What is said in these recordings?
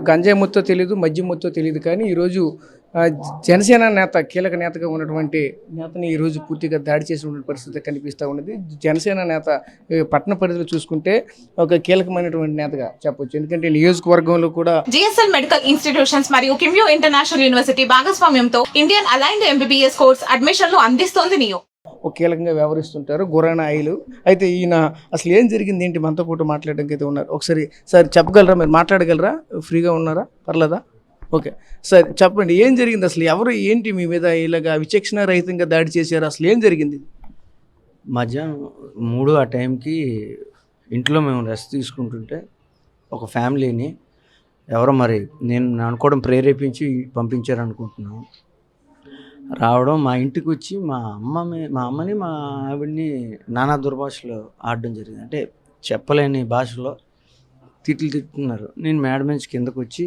గంజాయి మొత్తం తెలీదు, మద్యం మొత్తం తెలీదు. కానీ ఈరోజు జనసేన నేత, కీలక నేతగా ఉన్నటువంటి నేతని ఈరోజు పూర్తిగా దాడి చేసినటువంటి పరిస్థితి కనిపిస్తూ ఉన్నది. జనసేన నేత పట్టణ పరిధిలో చూసుకుంటే ఒక కీలకమైనటువంటి నేతగా చెప్పొచ్చు. ఎందుకంటే నియోజకవర్గంలో కూడా జిఎస్ఎల్ మెడికల్ ఇన్స్టిట్యూషన్స్ మరియు కిమ్యూ ఇంటర్నేషనల్ యూనివర్సిటీ భాగస్వామ్యంతో ఇండియన్ అలైన్డ్ ఎంబీబీఎస్ కోర్స్ అడ్మిషన్లు అందిస్తోంది నియో. ఒక కీలకంగా వ్యవహరిస్తుంటారు గురాణ ఆయిలు. అయితే ఈయన అసలు ఏం జరిగింది ఏంటి మనతో పాటు మాట్లాడడానికి అయితే ఉన్నారు. ఒకసారి సార్ చెప్పగలరా, మీరు మాట్లాడగలరా, ఫ్రీగా ఉన్నారా, పర్లేదా? ఓకే సార్, చెప్పండి ఏం జరిగింది అసలు, ఎవరు ఏంటి మీ మీద ఇలాగా విచక్షణ రహితంగా దాడి చేశారు, అసలు ఏం జరిగింది? మధ్యాహ్నం 3 ఆ టైంకి ఇంట్లో మేము రెస్ట్ తీసుకుంటుంటే ఒక ఫ్యామిలీని ఎవరో మరి నేను అనుకోవడం ప్రేరేపించి పంపించారు అనుకుంటున్నాను. రావడం మా ఇంటికి వచ్చి మా అమ్మని మా ఆవిడ్ని నానా దుర్భాషలో ఆడడం జరిగింది. అంటే చెప్పలేని భాషలో తిట్టున్నారు. నేను మేడ నుంచి కిందకు వచ్చి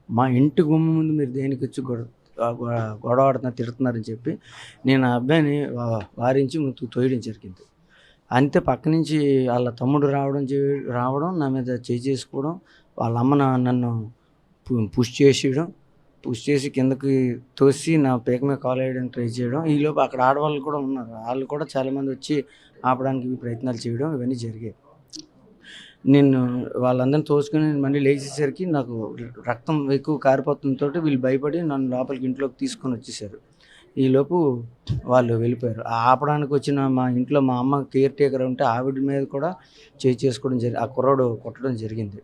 మా ఇంటి గుమ్మ ముందు మీరు దేనికి వచ్చి గొడవ ఆడుతున్నారు, తిడుతున్నారని చెప్పి నేను ఆ అబ్బాయిని వారించి తోయడం జరిగింది. అంతే పక్క నుంచి వాళ్ళ తమ్ముడు రావడం నా మీద చేసుకోవడం, వాళ్ళ అమ్మ నన్ను పుష్ చేసి కిందకి తోసి నా పేక మీద కాల్ వేయడానికి ట్రై చేయడం. ఈలోపు అక్కడ ఆడవాళ్ళు కూడా ఉన్నారు, వాళ్ళు కూడా చాలామంది వచ్చి ఆపడానికి ప్రయత్నాలు చేయడం, ఇవన్నీ జరిగాయి. నేను వాళ్ళందరినీ తోసుకొని మళ్ళీ లేచేసరికి నాకు రక్తం ఎక్కువ కారిపోతుంతో వీళ్ళు భయపడి నన్ను లోపలికి ఇంట్లోకి తీసుకొని వచ్చేసారు. ఈలోపు వాళ్ళు వెళ్ళిపోయారు. ఆపడానికి వచ్చిన మా ఇంట్లో మా అమ్మ కేర్ టేకర్ ఉంటే ఆవిడ మీద కూడా చేసుకోవడం ఆ కుర్రాడు కొట్టడం జరిగింది.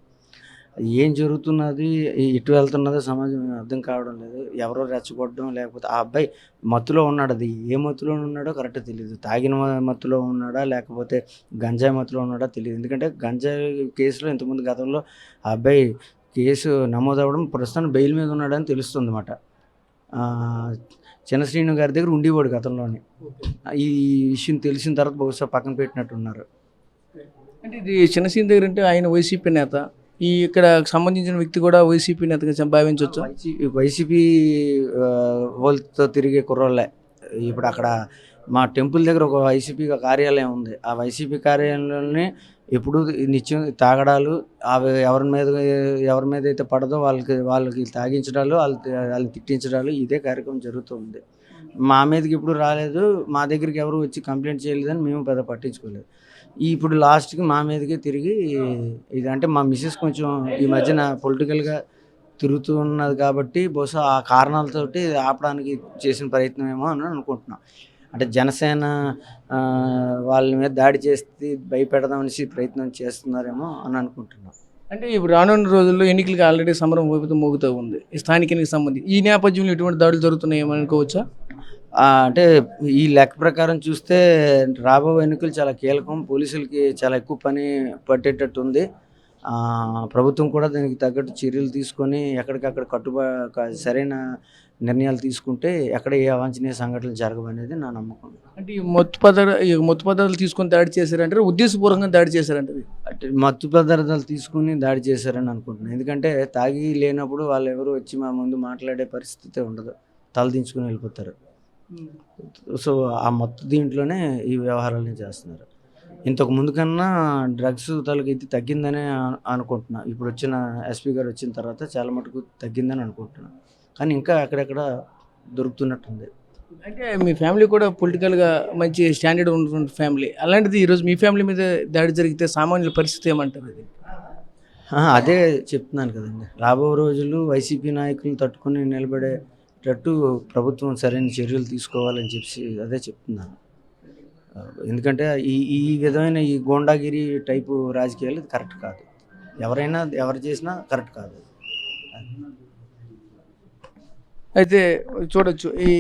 ఏం జరుగుతున్నది, ఇటు వెళ్తున్నదో సమాజం అర్థం కావడం లేదు. ఎవరో రెచ్చగొట్టడం, లేకపోతే ఆ అబ్బాయి మత్తులో ఉన్నాడు. అది ఏ మత్తులో ఉన్నాడో కరెక్ట్ తెలియదు. తాగిన మత్తులో ఉన్నాడా లేకపోతే గంజాయి మత్తులో ఉన్నాడా తెలియదు. ఎందుకంటే గంజాయి కేసులో ఇంతకుముందు గతంలో ఆ అబ్బాయి కేసు నమోదవ్వడం, ప్రస్తుతం బెయిల్ మీద ఉన్నాడని తెలుస్తుంది అన్నమాట. చిన్నశ్రీను గారి దగ్గర ఉండేవాడు గతంలోనే. ఈ విషయం తెలిసిన తర్వాత బహుశా పక్కన పెట్టినట్టున్నారు. అంటే ఇది చిన్నశ్రీను దగ్గర అంటే ఆయన వైసీపీ నేత, ఈ ఇక్కడ సంబంధించిన వ్యక్తి కూడా వైసీపీ నేతగా భావించవచ్చు. వైసీపీ వాళ్ళతో తిరిగే కుర్రోళ్ళే. ఇప్పుడు అక్కడ మా టెంపుల్ దగ్గర ఒక వైసీపీ కార్యాలయం ఉంది. ఆ వైసీపీ కార్యాలయంలోనే ఎప్పుడు నిత్యం తాగడాలు, అవి ఎవరి మీద అయితే పడదో వాళ్ళకి తాగించడాలు, వాళ్ళని తిట్టించడాలు, ఇదే కార్యక్రమం జరుగుతుంది. మా మీదకి ఇప్పుడు రాలేదు, మా దగ్గరికి ఎవరు వచ్చి కంప్లైంట్ చేయలేదని మేము పెద్ద పట్టించుకోలేదు. ఇప్పుడు లాస్ట్కి మా మీదకే తిరిగి ఇది, అంటే మా మిస్సెస్ కొంచెం ఈ మధ్యన పొలిటికల్గా తిరుగుతున్నది కాబట్టి బహుశా ఆ కారణాలతోటి ఆపడానికి చేసిన ప్రయత్నం ఏమో అని అనుకుంటున్నాం. అంటే జనసేన వాళ్ళ మీద దాడి చేస్తే భయపెడదామనేసి ప్రయత్నం చేస్తున్నారేమో అని అనుకుంటున్నాం. అంటే ఇప్పుడు రానున్న రోజుల్లో ఎన్నికలకి ఆల్రెడీ సమరం మోగుతూ ఉంది ఈ స్థానిక ఎన్నికలకు సంబంధించి. ఈ నేపథ్యంలో ఎటువంటి దాడులు జరుగుతున్నాయేమో అనుకోవచ్చా? అంటే ఈ లెక్క ప్రకారం చూస్తే రాబోయే ఎన్నికలు చాలా కీలకం. పోలీసులకి చాలా ఎక్కువ పని పట్టేటట్టు ఉంది. ప్రభుత్వం కూడా దానికి తగ్గట్టు చర్యలు తీసుకొని ఎక్కడికక్కడ సరైన నిర్ణయాలు తీసుకుంటే ఎక్కడ ఏ అవాంఛనీయ సంఘటనలు జరగవనేది నా నమ్మకం. అంటే ఈ మత్తు పదార్థాలు తీసుకొని దాడి చేశారంటారు, ఉద్దేశపూర్వకంగా దాడి చేశారంటారు? అంటే మత్తు పదార్థాలు తీసుకుని దాడి చేశారని అనుకుంటున్నాను. ఎందుకంటే తాగి లేనప్పుడు వాళ్ళు ఎవరు వచ్చి మా ముందు మాట్లాడే పరిస్థితి ఉండదు, తలదించుకుని వెళ్ళిపోతారు. సో ఆ మొత్తం దీంట్లోనే ఈ వ్యవహారాలను చేస్తున్నారు. ఇంతకు ముందు కన్నా డ్రగ్స్ తాలూకైతే తగ్గిందనే అనుకుంటున్నా. ఇప్పుడు వచ్చిన ఎస్పీ గారు వచ్చిన తర్వాత చాలా మటుకు తగ్గిందని అనుకుంటున్నాను. కానీ ఇంకా అక్కడెక్కడ దొరుకుతున్నట్టుంది. అంటే మీ ఫ్యామిలీ కూడా పొలిటికల్గా మంచి స్టాండర్డ్ ఉన్నటువంటి ఫ్యామిలీ, అలాంటిది ఈరోజు మీ ఫ్యామిలీ మీద దాడి జరిగితే సామాన్యుల పరిస్థితి ఏమంటారు? అది అదే చెప్తున్నాను కదండి. రాబో రోజులు వైసీపీ నాయకులను తట్టుకుని నిలబడేటట్టు ప్రభుత్వం సరైన చర్యలు తీసుకోవాలని చెప్పి అదే చెప్తున్నాను. ఎందుకంటే ఈ విధమైన ఈ గోండాగిరి టైపు రాజకీయాలు ఇది కరెక్ట్ కాదు. ఎవరు చేసినా కరెక్ట్ కాదు. అయితే చూడొచ్చు, ఈ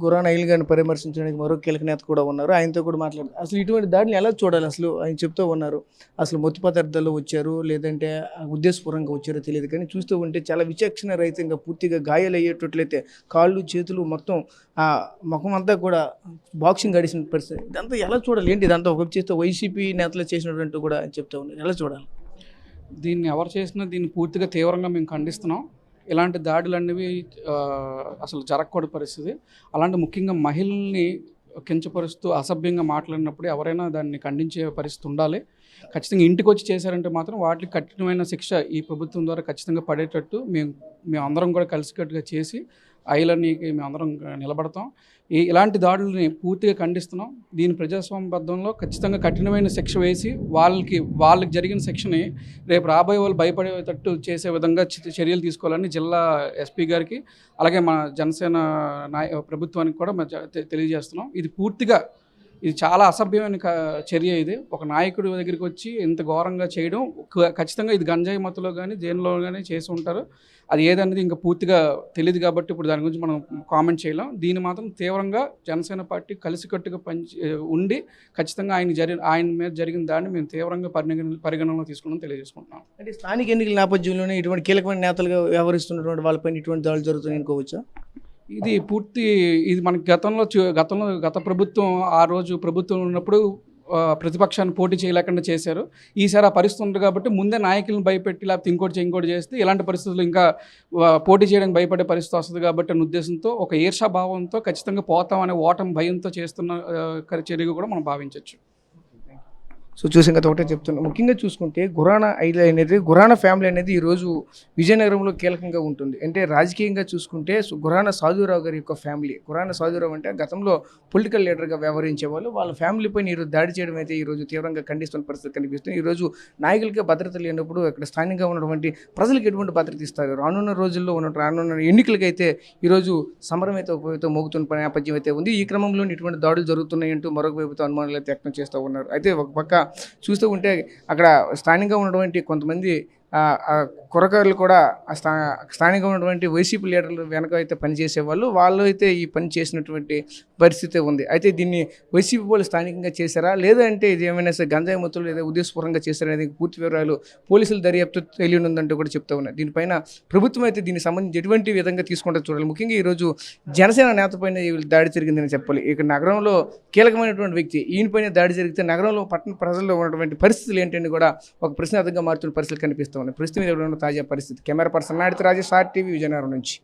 గురాణ ఆయిల్ గారిని పరామర్శించడానికి మరో కీలక నేత కూడా ఉన్నారు, ఆయనతో కూడా మాట్లాడారు. అసలు ఇటువంటి దాడిని ఎలా చూడాలి? అసలు ఆయన చెప్తూ ఉన్నారు, అసలు మత్తు పదార్థాలు వచ్చారు లేదంటే ఉద్దేశపూర్వకంగా వచ్చారో తెలియదు, కానీ చూస్తూ ఉంటే చాలా విచక్షణ రహితంగా పూర్తిగా గాయాలు అయ్యేటట్లయితే కాళ్ళు చేతులు మొత్తం ఆ ముఖం అంతా కూడా బాక్సింగ్ ఆడిసిన పరిస్థితి. ఇదంతా ఎలా చూడాలి ఏంటి? ఇదంతా ఒక చేస్తే వైసీపీ నేతలు చేసినట్టు కూడా చెప్తూ ఉన్నారు, ఎలా చూడాలి దీన్ని? ఎవరు చేసినా దీన్ని పూర్తిగా తీవ్రంగా మేము ఖండిస్తున్నాం. ఇలాంటి దాడులు అనేవి అసలు జరగకూడదు పరిస్థితి. అలాంటి ముఖ్యంగా మహిళల్ని కించపరుస్తూ అసభ్యంగా మాట్లాడినప్పుడు ఎవరైనా దాన్ని ఖండించే పరిస్థితి ఉండాలి. ఖచ్చితంగా ఇంటికి వచ్చి చేశారంటే మాత్రం వాటికి కఠినమైన శిక్ష ఈ ప్రభుత్వం ద్వారా ఖచ్చితంగా పడేటట్టు మేము అందరం కూడా కలిసికట్టుగా చేసి ఐలనీకి మేము అందరం నిలబడతాం. ఇలాంటి దాడుల్ని పూర్తిగా ఖండిస్తున్నాం. దీని ప్రజాస్వామ్యబద్ధంలో ఖచ్చితంగా కఠినమైన శిక్ష వేసి వాళ్ళకి జరిగిన శిక్షని రేపు రాబోయే వాళ్ళు భయపడేటట్టు చేసే విధంగా చర్యలు తీసుకోవాలని జిల్లా ఎస్పీ గారికి అలాగే మన జనసేన ప్రభుత్వానికి కూడా తెలియజేస్తున్నాం. ఇది చాలా అసభ్యమైన చర్య. ఇది ఒక నాయకుడి దగ్గరికి వచ్చి ఇంత ఘోరంగా చేయడం ఖచ్చితంగా ఇది గంజాయి మత్తులో కానీ దేనిలో కానీ చేసి ఉంటారు. అది ఏదనేది ఇంకా పూర్తిగా తెలియదు కాబట్టి ఇప్పుడు దాని గురించి మనం కామెంట్ చేయలేం. దీన్ని మాత్రం తీవ్రంగా జనసేన పార్టీ కలిసికట్టుగా ఉండి ఖచ్చితంగా ఆయన మీద జరిగిన దాన్ని మేము తీవ్రంగా పరిగణనలో తీసుకున్నాం తెలియజేసుకుంటున్నాం. అంటే స్థానిక ఎన్నికల నేపథ్యంలోనే ఇటువంటి కీలకమైన నేతలుగా వ్యవహరిస్తున్నటువంటి వాళ్ళపైన ఇటువంటి దాడులు జరుగుతున్నాయి అనుకోవచ్చా? ఇది మనకి గత ప్రభుత్వం ఆ రోజు ప్రభుత్వం ఉన్నప్పుడు ప్రతిపక్షాన్ని పోటీ చేయలేకుండా చేశారు. ఈసారి ఆ పరిస్థితి ఉంది కాబట్టి ముందే నాయకులను భయపెట్టి లేకపోతే ఇంకోటి చేస్తే ఇలాంటి పరిస్థితులు ఇంకా పోటీ చేయడానికి భయపడే పరిస్థితి వస్తుంది కాబట్టి అనే ఉద్దేశంతో ఒక ఈర్షాభావంతో ఖచ్చితంగా పోతామనే ఓటమి భయంతో చేస్తున్న చర్యగా కూడా మనం భావించవచ్చు. సో చూసాం కదా, ఒకటే చెప్తున్నాం. ముఖ్యంగా చూసుకుంటే గురాణ ఐలే అనేది గురాణ ఫ్యామిలీ అనేది ఈరోజు విజయనగరంలో కీలకంగా ఉంటుంది. అంటే రాజకీయంగా చూసుకుంటే గురాణ సాధురావు గారి యొక్క ఫ్యామిలీ. గురాణ సాధురావు అంటే గతంలో పొలిటికల్ లీడర్గా వ్యవహరించే వాళ్ళ ఫ్యామిలీ పైన ఈరోజు దాడి చేయడం అయితే ఈరోజు తీవ్రంగా ఖండిస్తున్న పరిస్థితి కనిపిస్తుంది. ఈరోజు నాయకులకే భద్రత లేనప్పుడు ఇక్కడ స్థానికంగా ఉన్నటువంటి ప్రజలకు ఎటువంటి భద్రత ఇస్తారు? రానున్న రోజుల్లో రానున్న ఎన్నికలకైతే ఈరోజు సమరం అయితే ఒకవైపు మోగుతున్న నేపథ్యం అయితే ఉంది. ఈ క్రమంలో ఇటువంటి దాడులు జరుగుతున్నాయంటూ మరొక వైపుతో అనుమానాలు అయితే వ్యక్తం చేస్తూ ఉన్నారు. అయితే ఒక పక్క చూస్తూ ఉంటే అక్కడ స్థానికంగా ఉన్నటువంటి కొంతమంది కురకారులు కూడా స్థానికంగా ఉన్నటువంటి వైసీపీ లీడర్లు వెనక అయితే పనిచేసేవాళ్ళు, వాళ్ళు అయితే ఈ పని చేసినటువంటి పరిస్థితి ఉంది. అయితే దీన్ని వైసీపీ వాళ్ళు స్థానికంగా చేశారా లేదంటే ఇది ఏమైనా సరే గంజాయి మొత్తులు లేదా ఉద్దేశపూర్వకంగా చేశారనేది పూర్తి వివరాలు పోలీసుల దర్యాప్తు తెలియనుందంటూ కూడా చెప్తా ఉన్నారు. దీనిపైన ప్రభుత్వం అయితే దీనికి సంబంధించి ఎటువంటి విధంగా తీసుకుంటే చూడాలి. ముఖ్యంగా ఈరోజు జనసేన నేత పైన దాడి జరిగిందని చెప్పాలి. ఇక్కడ నగరంలో కీలకమైనటువంటి వ్యక్తి ఈయనపైన దాడి జరిగితే నగరంలో పట్టణ ప్రజల్లో ఉన్నటువంటి పరిస్థితులు ఏంటని కూడా ఒక ప్రశ్నార్థంగా మారుతున్న పరిస్థితులు కనిపిస్తూ ఉన్నాయి. ప్రస్తుతం తాజా పరిస్థితి. కెమెరా పర్సన్ నాడితే రాజేష్, ఆర్టీవీ, విజయనగరం నుంచి.